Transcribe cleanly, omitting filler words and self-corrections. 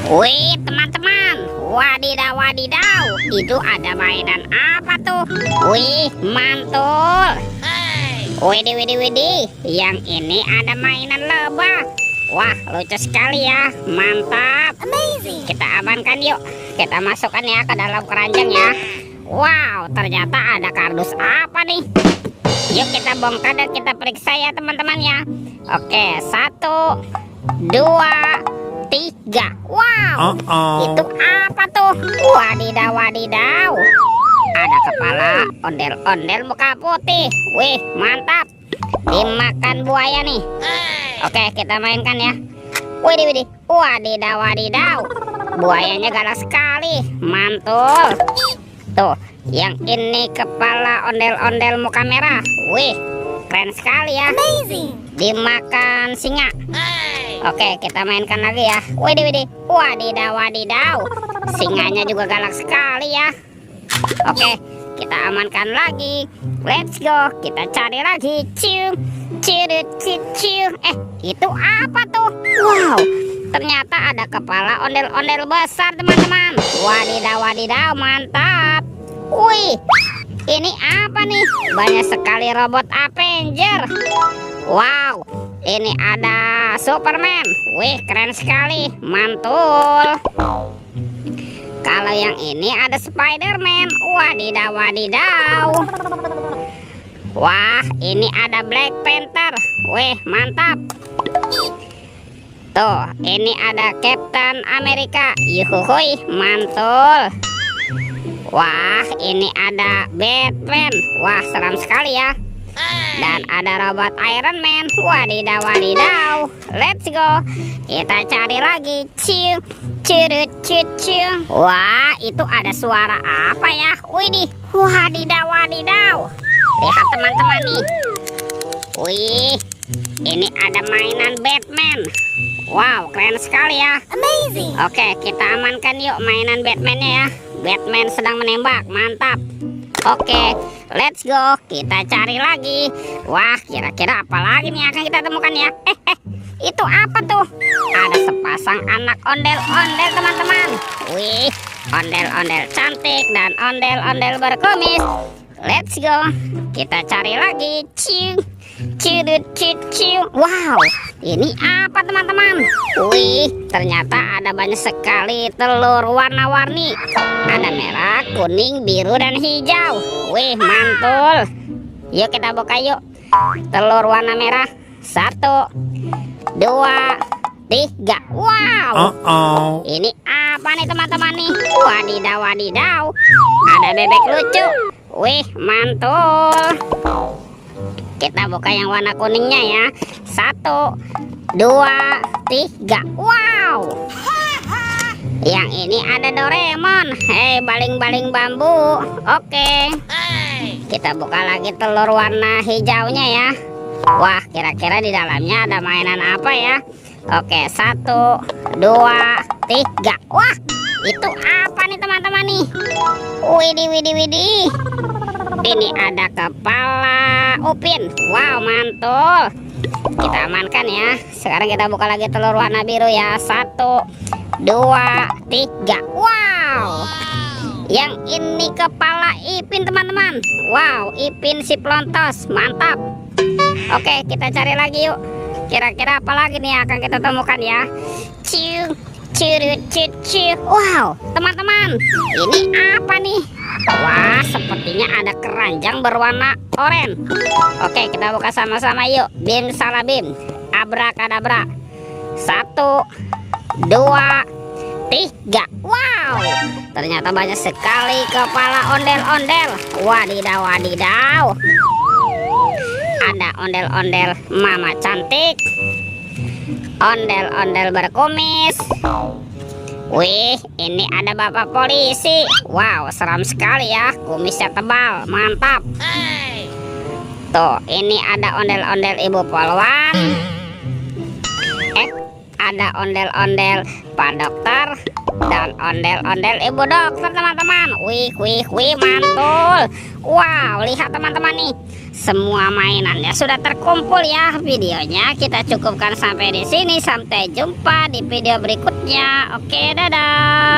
Wih, teman-teman. Wadidaw, wadidaw. Itu ada mainan apa tuh? Wih, mantul. Widih, widih, widih. Yang ini ada mainan lebah. Wah, lucu sekali ya. Mantap. Amazing. Kita amankan yuk. Kita masukkan ya ke dalam keranjang ya. Wow, ternyata ada kardus apa nih? Yuk kita bongkar dan kita periksa ya teman-teman ya. Oke, 1, 2, 3. Wow, itu apa tuh? Wadidaw, wadidaw. Ada kepala ondel-ondel muka putih. Wih, mantap. Dimakan buaya nih. Oke, kita mainkan ya. Widih, widih. Wadidaw, wadidaw. Buayanya galak sekali. Mantul. Tuh, yang ini kepala ondel-ondel muka merah. Wih, keren sekali ya. Amazing. Dimakan singa. Oke, kita mainkan lagi ya. Widih, widih. Wadidaw, wadidaw. Singanya juga galak sekali ya. Oke, kita amankan lagi. Let's go. Kita cari lagi. Cium, cium, cium. Itu apa tuh? Wow, ternyata ada kepala ondel-ondel besar teman-teman. Wadidaw, wadidaw, mantap. Wih, ini apa nih? Banyak sekali robot Avenger. Wow, ini ada Superman. Wih, keren sekali, mantul. Kalau yang ini ada Spider-Man. Wadidaw, wadidaw. Wah, ini ada Black Panther. Wih, mantap. Tuh, ini ada Captain America. Yuhuhuy, mantul. Wah, ini ada Batman. Wah, seram sekali ya. Dan ada robot Iron Man. Wadidaw, wadidaw. Let's go. Kita cari lagi. Ciu, ciu, ciu, ciu. Wah, itu ada suara apa ya? Widih, wadidaw, wadidaw. Lihat teman-teman nih. Wih, ini ada mainan Batman. Wow, keren sekali ya. Amazing. Oke, kita amankan yuk mainan Batman-nya ya. Batman sedang menembak, mantap. Oke, let's go. Kita cari lagi. Wah, kira-kira apa lagi nih akan kita temukan ya? Itu apa tuh? Ada sepasang anak ondel-ondel teman-teman. Wih, ondel-ondel cantik dan ondel-ondel berkumis. Let's go. Kita cari lagi. Ciu, ciu, ciu, ciu. Wow, ini apa teman-teman? Wih, ternyata ada banyak sekali telur warna-warni. Ada merah, kuning, biru, dan hijau. Wih, mantul. Yuk kita buka yuk. Telur warna merah. 1, 2, 3. Wow, ini apa nih teman-teman nih? Wadidaw, wadidaw. Ada bebek lucu. Wih, mantul. Kita buka yang warna kuningnya ya. 1, 2, 3. Wow, yang ini ada Doraemon. Hei, baling-baling bambu. Oke, kita buka lagi telur warna hijaunya ya. Wah, kira-kira di dalamnya ada mainan apa ya? Oke, 1, 2, 3. Wah, itu apa nih teman-teman nih? Widih, widih, widih. Ini ada kepala Upin. Wow, mantul. Kita amankan ya. Sekarang kita buka lagi telur warna biru ya. 1, 2, 3. Wow, yang ini kepala Ipin teman-teman. Wow, Ipin si pelontos, mantap. Oke, kita cari lagi yuk. Kira-kira apa lagi nih akan kita temukan ya? Ciu, ciu, ciu, ciu. Wow, teman-teman, ini apa nih? Wah, sepertinya ada keranjang berwarna oranye. Oke, kita buka sama-sama yuk. Bim salah bim, abrakadabra. 1, 2, 3. Wow, ternyata banyak sekali kepala ondel-ondel. Wadidaw, wadidaw. Ada ondel-ondel mama cantik, ondel-ondel berkumis. Wih, ini ada bapak polisi. Wow, seram sekali ya. Kumisnya tebal, mantap. Tuh, ini ada ondel-ondel ibu polwan. ada ondel-ondel Pak Dokter dan ondel-ondel Ibu Dokter, teman-teman. Wih, mantul. Wow, lihat teman-teman nih, semua mainannya sudah terkumpul ya. Videonya kita cukupkan sampai di sini. Sampai jumpa di video berikutnya. Oke, dadah.